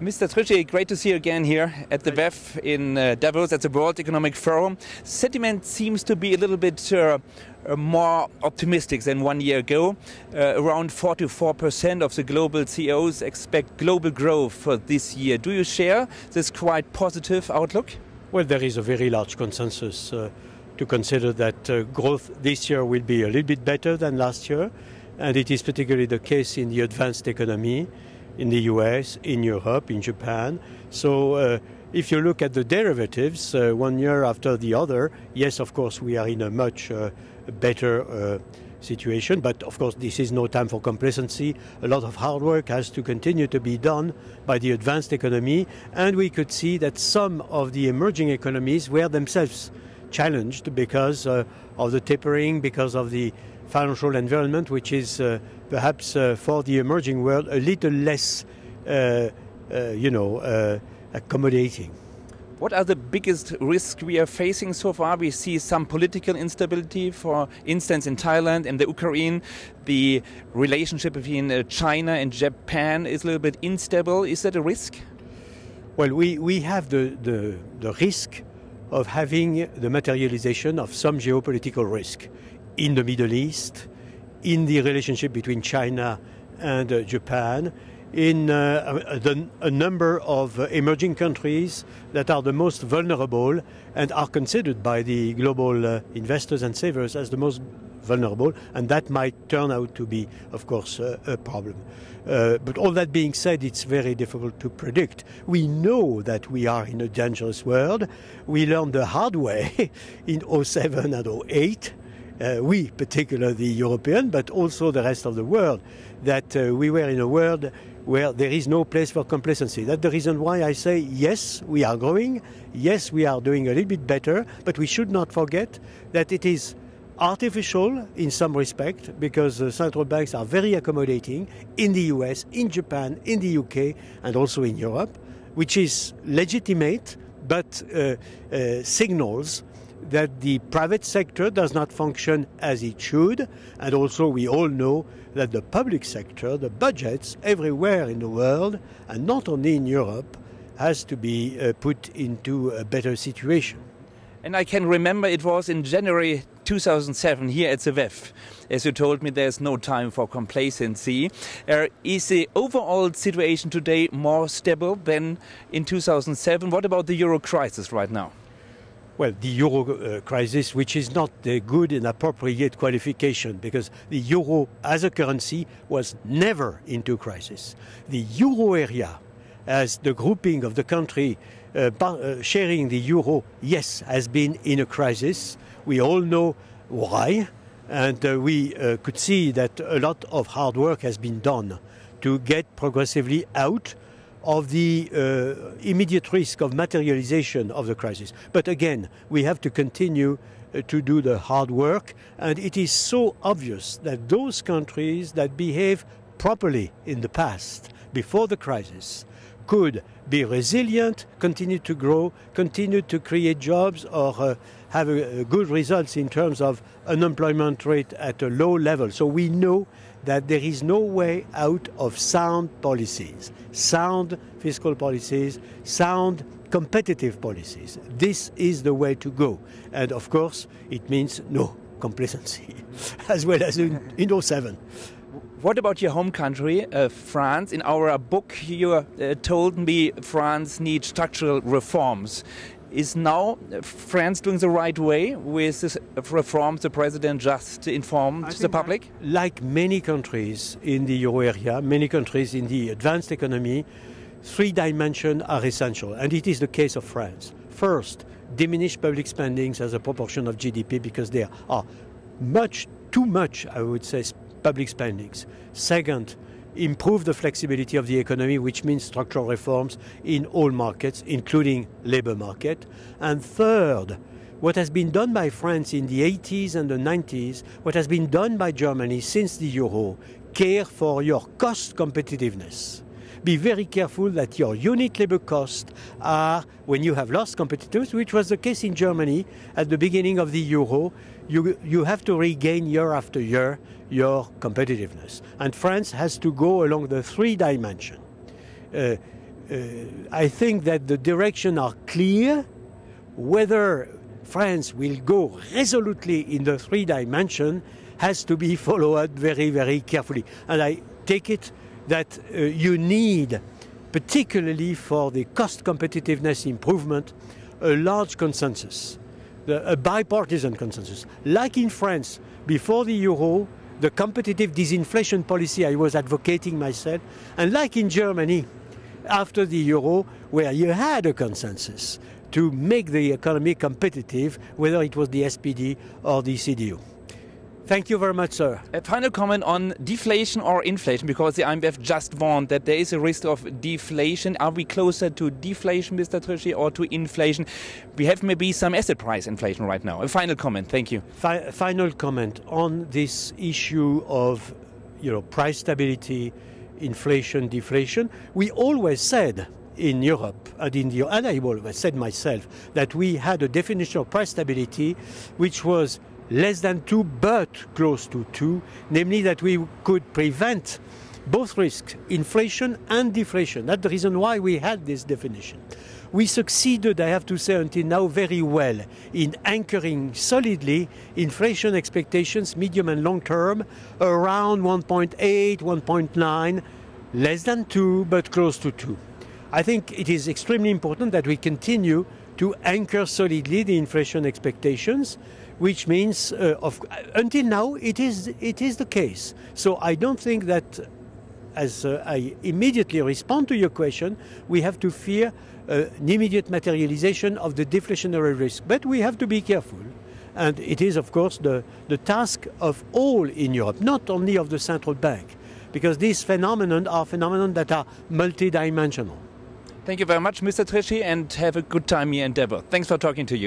Mr. Trichet, great to see you again here at the WEF in Davos at the World Economic Forum. Sentiment seems to be a little bit more optimistic than 1 year ago. Around 44% of the global CEOs expect global growth for this year. Do you share this quite positive outlook? Well, there is a very large consensus to consider that growth this year will be a little bit better than last year, and it is particularly the case in the advanced economy, in the US, in Europe, in Japan. So if you look at the derivatives, 1 year after the other, yes, of course, we are in a much better situation. But of course, this is no time for complacency. A lot of hard work has to continue to be done by the advanced economy. And we could see that some of the emerging economies were themselves challenged because of the tapering, because of the financial environment, which is perhaps for the emerging world a little less, accommodating. What are the biggest risks we are facing so far? We see some political instability, for instance, in Thailand and the Ukraine. The relationship between China and Japan is a little bit instable. Is that a risk? Well, we have the risk of having the materialization of some geopolitical risk in the Middle East, in the relationship between China and Japan, in a number of emerging countries that are the most vulnerable and are considered by the global investors and savers as the most vulnerable, and that might turn out to be, of course, a problem. But all that being said, it's very difficult to predict. We know that we are in a dangerous world. We learned the hard way in 2007 and 2008. We, particularly the European, but also the rest of the world, that we were in a world where there is no place for complacency. That's the reason why I say, yes, we are growing, yes, we are doing a little bit better, but we should not forget that it is artificial in some respect, because central banks are very accommodating in the US, in Japan, in the UK, and also in Europe, which is legitimate, but signals that the private sector does not function as it should, and also we all know that the public sector, the budgets everywhere in the world, and not only in Europe, has to be put into a better situation. And I can remember it was in January 2007 here at the WEF. As you told me, there's no time for complacency. Is the overall situation today more stable than in 2007? What about the euro crisis right now? Well, the euro crisis, which is not a good and appropriate qualification, because the euro as a currency was never into crisis. The euro area, as the grouping of the country sharing the euro, yes, has been in a crisis. We all know why, and we could see that a lot of hard work has been done to get progressively out of the immediate risk of materialization of the crisis. But again, we have to continue to do the hard work, and it is so obvious that those countries that behave properly in the past, before the crisis, could be resilient, continue to grow, continue to create jobs, or have good results in terms of unemployment rate at a low level. So we know that there is no way out of sound policies, sound fiscal policies, sound competitive policies. This is the way to go. And of course, it means no complacency, as well as in 2007. What about your home country, France? In our book, you told me France needs structural reforms. Is now France doing the right way with this reforms the president just informed the public? Like many countries in the euro area, many countries in the advanced economy, three dimensions are essential, and it is the case of France. First, diminish public spendings as a proportion of GDP, because there are too much, I would say, public spendings. Second, improve the flexibility of the economy, which means structural reforms in all markets, including labor market. And third, what has been done by France in the 80s and the 90s, what has been done by Germany since the euro, care for your cost competitiveness. Be very careful that your unit labor costs are, when you have lost competitiveness, which was the case in Germany at the beginning of the euro, you have to regain year after year your competitiveness. And France has to go along the three dimensions. I think that the direction are clear. Whether France will go resolutely in the three dimension has to be followed very, very carefully. And I take it that you need, particularly for the cost competitiveness improvement, a large consensus, a bipartisan consensus. Like in France, before the euro, the competitive disinflation policy I was advocating myself, and like in Germany, after the euro, where you had a consensus to make the economy competitive, whether it was the SPD or the CDU. Thank you very much, sir. A final comment on deflation or inflation, because the IMF just warned that there is a risk of deflation. Are we closer to deflation, Mr. Trichet, or to inflation? We have maybe some asset price inflation right now. A final comment. Thank you. Final comment on this issue of, price stability, inflation, deflation. We always said in Europe and and I always said myself that we had a definition of price stability which was less than 2 but close to 2, namely that we could prevent both risks, inflation and deflation. That's the reason why we had this definition. We succeeded, I have to say, until now very well in anchoring solidly inflation expectations, medium and long term, around 1.8, 1.9, less than 2 but close to 2. I think it is extremely important that we continue to anchor solidly the inflation expectations, which means until now it is the case. So I don't think that, as I immediately respond to your question, we have to fear an immediate materialization of the deflationary risk. But we have to be careful. And it is, of course, the task of all in Europe, not only of the central bank, because these phenomena are phenomena that are multidimensional. Thank you very much, Mr. Trichet, and have a good time here in Davos. Thanks for talking to you.